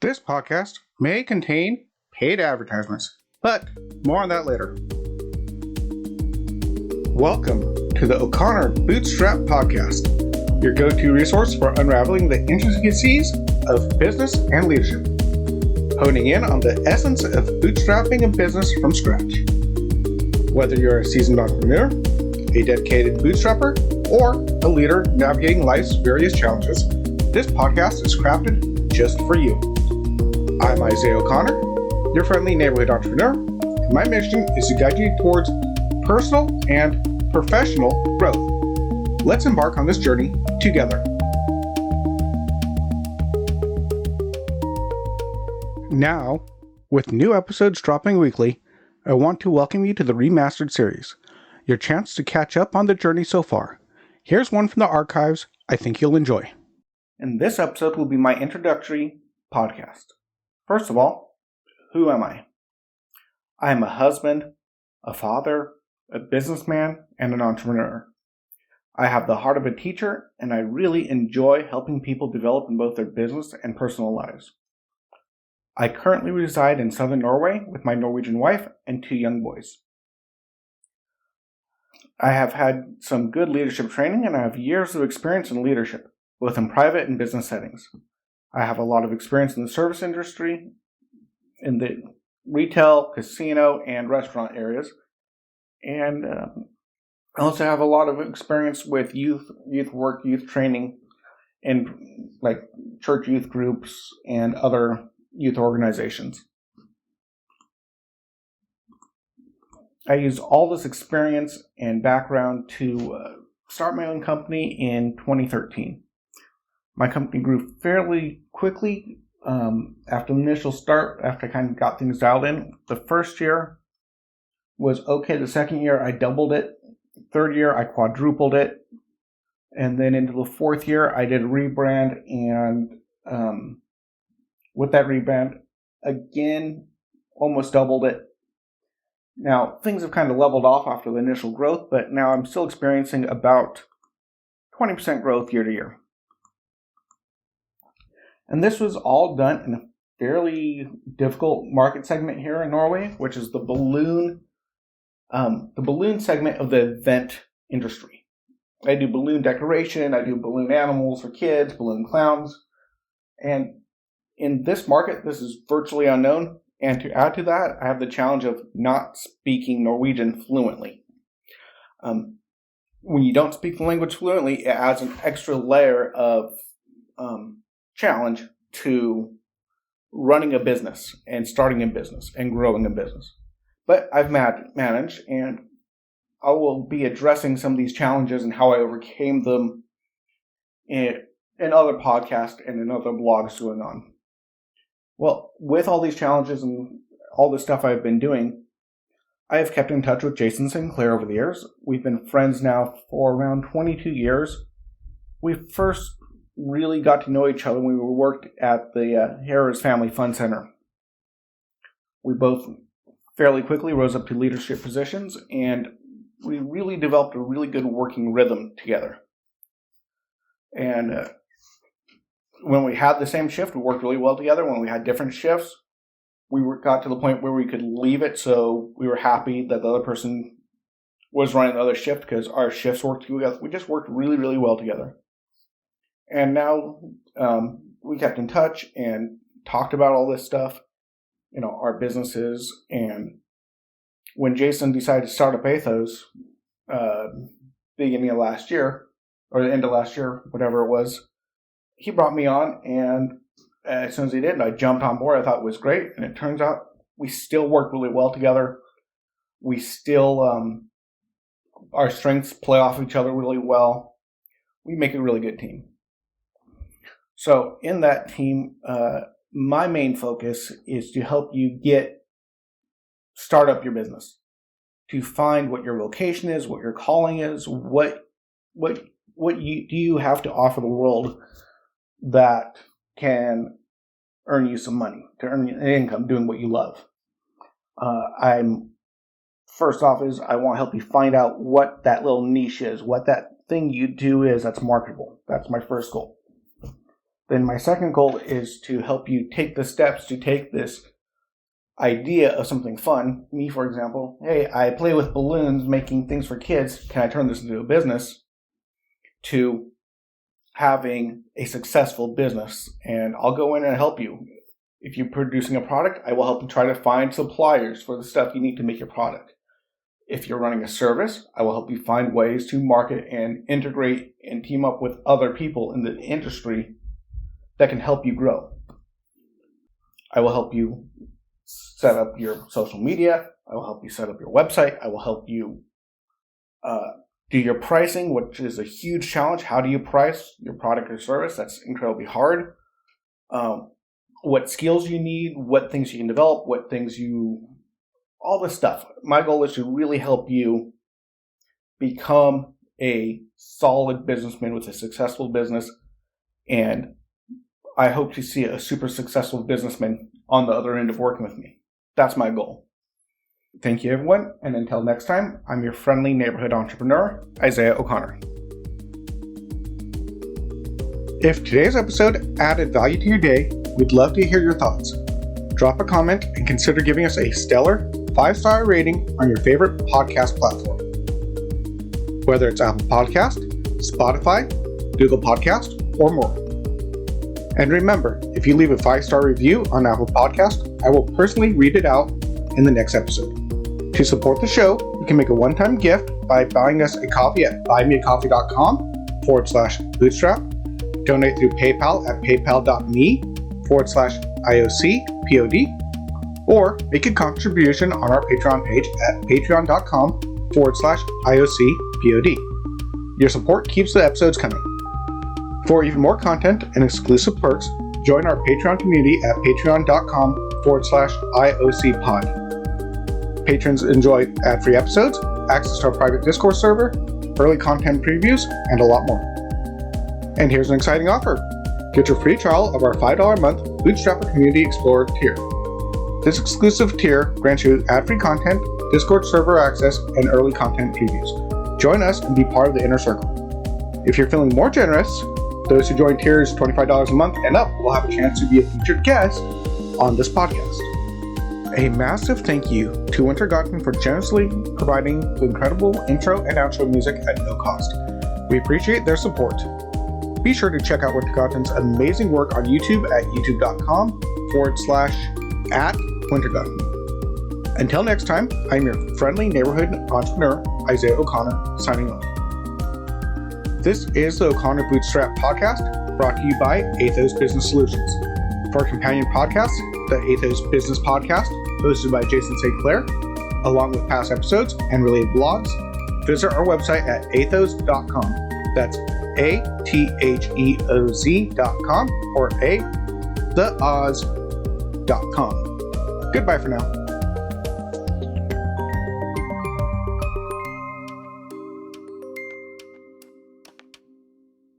This podcast may contain paid advertisements, but more on that later. Welcome to the O'Connor Bootstrap Podcast, your go-to resource for unraveling the intricacies of business and leadership, honing in on the essence of bootstrapping a business from scratch. Whether you're a seasoned entrepreneur, a dedicated bootstrapper, or a leader navigating life's various challenges, this podcast is crafted just for you. I'm Isaiah O'Connor, your friendly neighborhood entrepreneur, and my mission is to guide you towards personal and professional growth. Let's embark on this journey together. Now, with new episodes dropping weekly, I want to welcome you to the Remastered series, your chance to catch up on the journey so far. Here's one from the archives I think you'll enjoy. And this episode will be my introductory podcast. First of all, who am I? I am a husband, a father, a businessman, and an entrepreneur. I have the heart of a teacher, and I really enjoy helping people develop in both their business and personal lives. I currently reside in southern Norway with my Norwegian wife and 2 young boys. I have had some good leadership training, and I have years of experience in leadership, both in private and business settings. I have a lot of experience in the service industry, in the retail, casino, and restaurant areas. And I also have a lot of experience with youth work, youth training, and like church youth groups and other youth organizations. I used all this experience and background to start my own company in 2013. My company grew fairly quickly after the initial start, after I kind of got things dialed in. The first year was okay. The second year, I doubled it. Third year, I quadrupled it. And then into the fourth year, I did a rebrand. And with that rebrand, again, almost doubled it. Now, things have kind of leveled off after the initial growth, but now I'm still experiencing about 20% growth year to year. And this was all done in a fairly difficult market segment here in Norway, which is the balloon segment of the event industry. I do balloon decoration, I do balloon animals for kids, balloon clowns. And in this market, this is virtually unknown. And to add to that, I have the challenge of not speaking Norwegian fluently. When you don't speak the language fluently, it adds an extra layer of challenge to running a business and starting a business and growing a business. But I've managed, and I will be addressing some of these challenges and how I overcame them in other podcasts and in other blogs going on. Well, with all these challenges and all the stuff I've been doing, I have kept in touch with Jason Sinclair over the years. We've been friends now for around 22 years. We first really got to know each other when we worked at the Harris Family Fun Center. We both fairly quickly rose up to leadership positions, and we really developed a really good working rhythm together. And when we had the same shift, we worked really well together. When we had different shifts, we got to the point where we could leave it, so we were happy that the other person was running the other shift because our shifts worked together. We just worked really, really well together. And now we kept in touch and talked about all this stuff, our businesses. And when Jason decided to start up Athos, beginning of last year, or the end of last year, whatever it was, he brought me on, and as soon as he did, I jumped on board. I thought it was great, and it turns out we still work really well together. We still, our strengths play off each other really well. We make a really good team. So in that team, my main focus is to help you start up your business, to find what your vocation is, what your calling is, what you have to offer the world that can earn you some money, to earn an income doing what you love. First off is I want to help you find out what that little niche is, what that thing you do is that's marketable. That's my first goal. then my second goal is to help you take the steps to take this idea of something fun. Me, for example, hey, I play with balloons, making things for kids. Can I turn this into a business? To having a successful business. And I'll go in and help you. If you're producing a product, I will help you try to find suppliers for the stuff you need to make your product. If you're running a service, I will help you find ways to market and integrate and team up with other people in the industry that can help you grow. I will help you set up your social media. I will help you set up your website. I will help you do your pricing, which is a huge challenge. How do you price your product or service? That's incredibly hard. What skills you need, what things you can develop, all this stuff. My goal is to really help you become a solid businessman with a successful business, and I hope to see a super successful businessman on the other end of working with me. That's my goal. Thank you, everyone, and until next time, I'm your friendly neighborhood entrepreneur, Isaiah O'Connor. If today's episode added value to your day, we'd love to hear your thoughts. Drop a comment and consider giving us a stellar 5-star rating on your favorite podcast platform. Whether it's Apple Podcast, Spotify, Google Podcast, or more. And remember, if you leave a 5-star review on Apple Podcast, I will personally read it out in the next episode. To support the show, you can make a one-time gift by buying us a coffee at buymeacoffee.com/bootstrap, donate through PayPal at paypal.me/IOCPOD, or make a contribution on our Patreon page at patreon.com/IOCPOD. Your support keeps the episodes coming. For even more content and exclusive perks, join our Patreon community at patreon.com/IOCPod. Patrons enjoy ad-free episodes, access to our private Discord server, early content previews, and a lot more. And here's an exciting offer. Get your free trial of our $5 a month Bootstrapper Community Explorer tier. This exclusive tier grants you ad-free content, Discord server access, and early content previews. Join us and be part of the inner circle. If you're feeling more generous, those who join tiers $25 a month and up will have a chance to be a featured guest on this podcast. A massive thank you to Wintergotten for generously providing the incredible intro and outro music at no cost. We appreciate their support. Be sure to check out Wintergotten's amazing work on YouTube at youtube.com/@Wintergotten. Until next time, I'm your friendly neighborhood entrepreneur, Isaiah O'Connor, signing off. This is the O'Connor Bootstrap Podcast, brought to you by Athos Business Solutions. For our companion podcast, the Athos Business Podcast, hosted by Jason St. Clair, along with past episodes and related blogs, visit our website at athos.com. That's ATHEOZ.com or theoz.com. Goodbye for now.